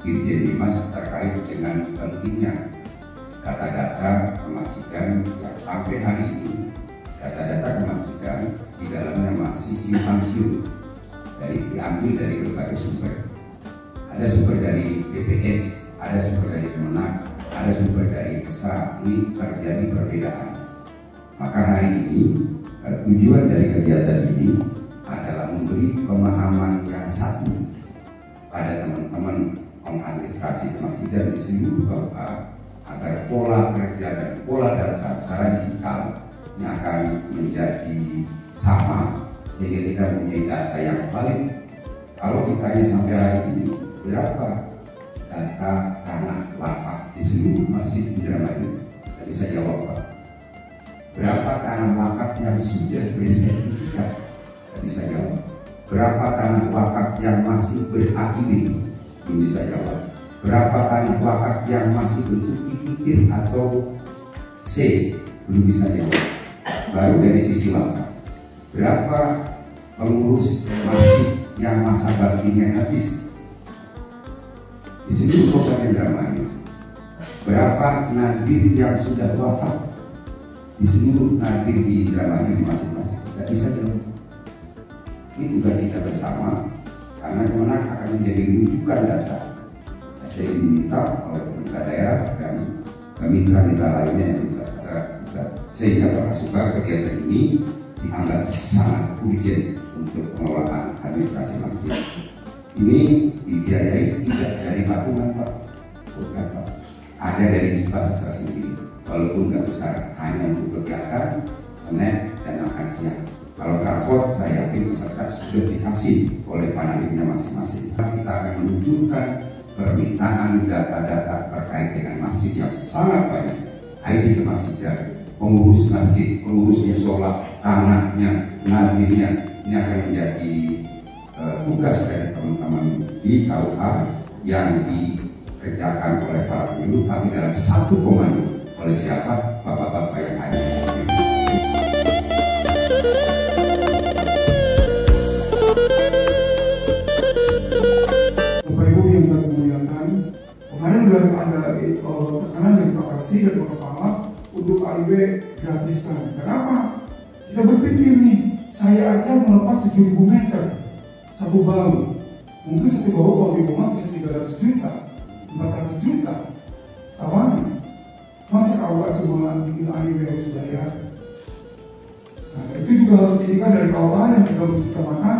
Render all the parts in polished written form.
Dirjen Dimas terkait dengan pentingnya data-data kemasjidan yang sampai hari ini data-data kemasjidan di dalamnya masih simpang siur diambil dari berbagai sumber. Ada sumber dari BPS, ada sumber dari Kemenak, ada sumber dari KESA. Ini terjadi perbedaan. Maka hari ini tujuan dari kegiatan ini adalah memberi pemahaman yang satu pada teman-teman pengadministrasi kemasjidan di seluruh KUA agar pola kerja dan pola data secara digital ini akan menjadi sama sehingga kita mempunyai data yang valid. Kalau ditanya sampai hari ini berapa data tanah wakaf di seluruh masjid Indramayu, tadi saya jawab Pak. Berapa tanah wakaf yang sudah bersertifikat, tadi saya jawab. Berapa tanah wakaf yang masih ber-AIB, belum bisa jawab. Berapa tanah wakaf yang masih bentuk IKIR atau C, belum bisa jawab. Baru dari sisi wakaf. Berapa pengurus masjid yang masa baktinya habis di seluruh kota Indramayu? Berapa nadir yang sudah wafat di seluruh nadir di Indramayu di masjid-masjid? Tidak bisa jawab. Ini tugas kita bersama karena Kemenak akan menjadi rujukan data. Saya diminta oleh pemerintah daerah dan mitra-mitra lainnya yang kita sehingga Bapak Suka kegiatan ini dianggap sangat urgent untuk pengelolaan administrasi masjid. Ini dibiayai tidak dari patungan Pak, bukan Pak. Ada dari DIPAS tersendiri, walaupun nggak besar, hanya untuk kegiatan snack dan makan siang. Kalau transport, saya yakin peserta sudah dikasih oleh panelnya masing-masing. Kita akan menunjukkan permintaan data-data terkait dengan masjid yang sangat banyak. ID kemasjidan, pengurus masjid, pengurusnya sholat, tanahnya, nadirnya. Ini akan menjadi tugas dari teman-teman di KUA yang dikerjakan oleh para penyuluh, tapi dalam satu komando oleh siapa? Bapak-bapak yang ada. Bapak Ibu yang kami muliakan, kemarin sudah ada tekanan dari Pak Kasih dan Pak Kepala untuk AIW gratiskan. Kenapa? Kita berpikir nih, saya aja melepas 7.000 meter satu bau. Mungkin satu bau kalau dikemas bisa 300 juta, 400 juta sawahnya. Masa KUA cuma bikin AIW harus bayar? Nah, itu juga harus diingat dari KUA yang 13 kecamatan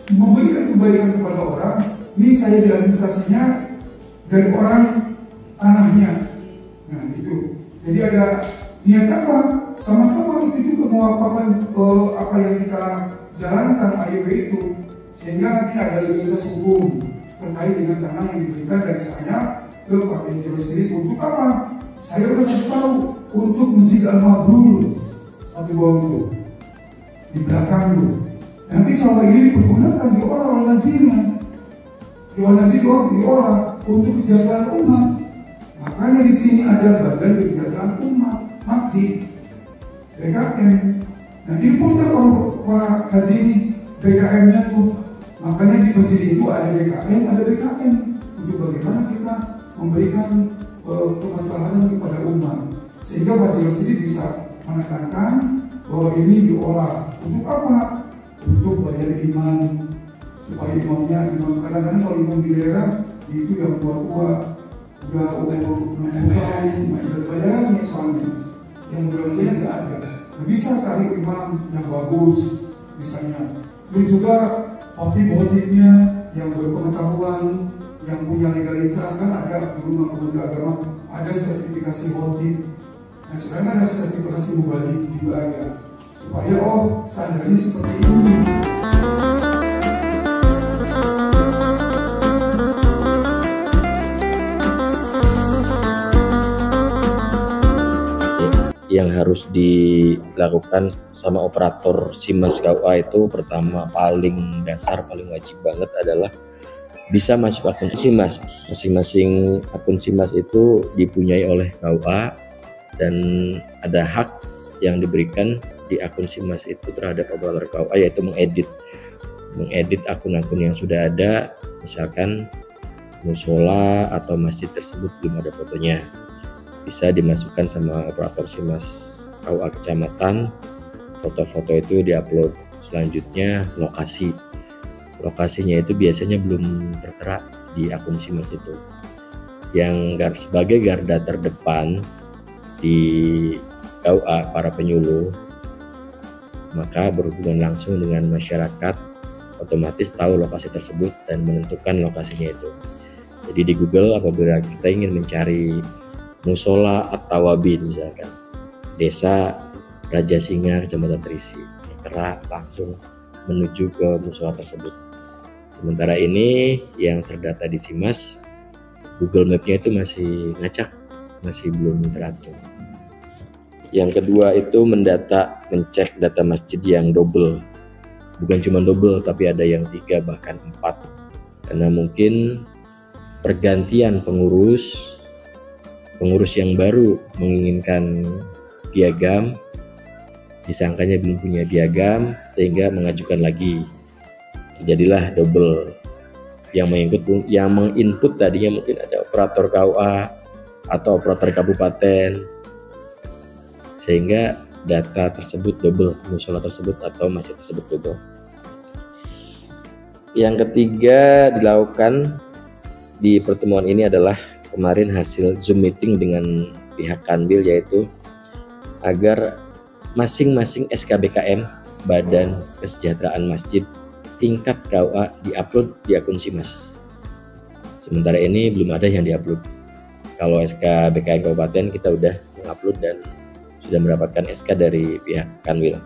memberikan kebaikan kepada orang. Ini saya di administrasinya dari orang tanahnya. Nah itu. Jadi ada niat apa? Sama-sama itu juga mengapakan apa yang kita jalankan AIW itu, sehingga nanti ada legalitas hukum terkait dengan tanah yang diberikan dari saya ke Pak PJ sendiri. Untuk apa? Saya udah kasih tahu untuk menjaga mabrur satu bawah itu di belakang itu. Nanti sawah ini dipergunakan diolah oleh lazimnya, diolah untuk kesejahteraan umat. Makanya di sini ada badan kesejahteraan umat, masjid, BKM. Nanti diputar oleh Pak Haji ini BKM-nya tuh. Makanya di masjid itu ada BKM, ada BKM untuk bagaimana kita memberikan kemaslahatan kepada umat, sehingga Pak Jelas ini bisa menekankan bahwa ini diolah untuk apa? Untuk bayar imam, supaya imamnya kadang-kadang kalau imam di daerah itu yang tua-tua udah umur 60 tahun, bayarannya soalnya yang muda-muda nggak ada. Nah, bisa cari imam yang bagus misalnya. Terus juga khotib-khotibnya yang berpengetahuan, yang punya legalitas. Kan ada dulu Kementerian Agama ada sertifikasi khotib. Nah sekarang ada sertifikasi mubalik juga ada, supaya standarnya seperti ini. Yang harus dilakukan sama operator SIMAS KUA itu pertama, paling dasar, paling wajib banget adalah bisa masuk akun SIMAS. Masing-masing akun SIMAS itu dipunyai oleh KUA dan ada hak yang diberikan di akun SIMAS itu terhadap operator KUA, yaitu mengedit akun-akun yang sudah ada. Misalkan musola atau masjid tersebut belum ada fotonya, bisa dimasukkan sama operator SIMAS KUA kecamatan. Foto-foto itu diupload. Selanjutnya lokasinya itu biasanya belum tertera di akun SIMAS itu. Yang sebagai garda terdepan di KUA para penyuluh, maka berhubungan langsung dengan masyarakat, otomatis tahu lokasi tersebut dan menentukan lokasinya itu. Jadi di Google apabila kita ingin mencari musola At-Tawabin misalkan, Desa Raja Singa Kecamatan Trisi, tertera langsung menuju ke musola tersebut. Sementara ini yang terdata di SIMAS, Google Map-nya itu masih ngacak, masih belum teratur. Yang kedua itu mencek data masjid yang double. Bukan cuma double, tapi ada yang 3 bahkan 4. Karena mungkin pergantian pengurus yang baru menginginkan piagam, disangkanya belum punya piagam sehingga mengajukan lagi. Jadilah double. Yang menginput tadinya mungkin ada operator KUA atau operator kabupaten, sehingga data tersebut double, musola tersebut atau masjid tersebut double. Yang ketiga dilakukan di pertemuan ini adalah kemarin hasil Zoom meeting dengan pihak Kanwil, yaitu agar masing-masing SKBKM Badan Kesejahteraan Masjid tingkat KUA diupload di akun SIMAS. Sementara ini belum ada yang diupload. Kalau SKBKM Kabupaten kita udah mengupload dan sudah mendapatkan SK dari pihak Kanwil.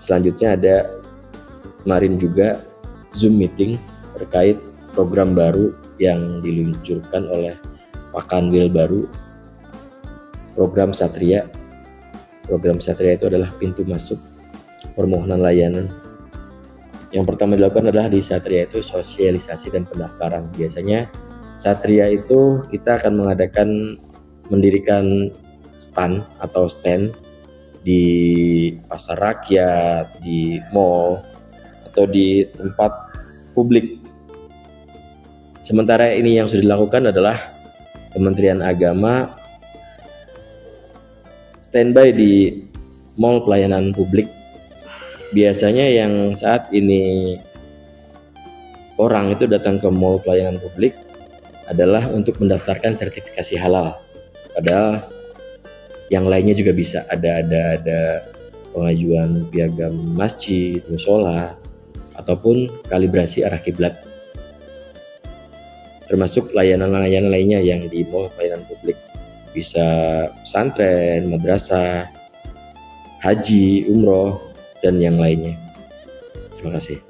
Selanjutnya ada kemarin juga Zoom meeting terkait program baru yang diluncurkan oleh Pak Kanwil baru, program Satria. Program Satria itu adalah pintu masuk permohonan layanan. Yang pertama dilakukan adalah di Satria itu sosialisasi dan pendaftaran. Biasanya Satria itu kita akan mendirikan stand di pasar rakyat, di mall, atau di tempat publik. Sementara ini yang sudah dilakukan adalah Kementerian Agama standby di mall pelayanan publik. Biasanya yang saat ini orang itu datang ke mall pelayanan publik adalah untuk mendaftarkan sertifikasi halal. Padahal yang lainnya juga bisa, ada pengajuan piagam masjid, musola, ataupun kalibrasi arah kiblat, termasuk layanan-layanan lainnya yang di mall pelayanan publik, bisa pesantren, madrasah, haji, umroh, dan yang lainnya. Terima kasih.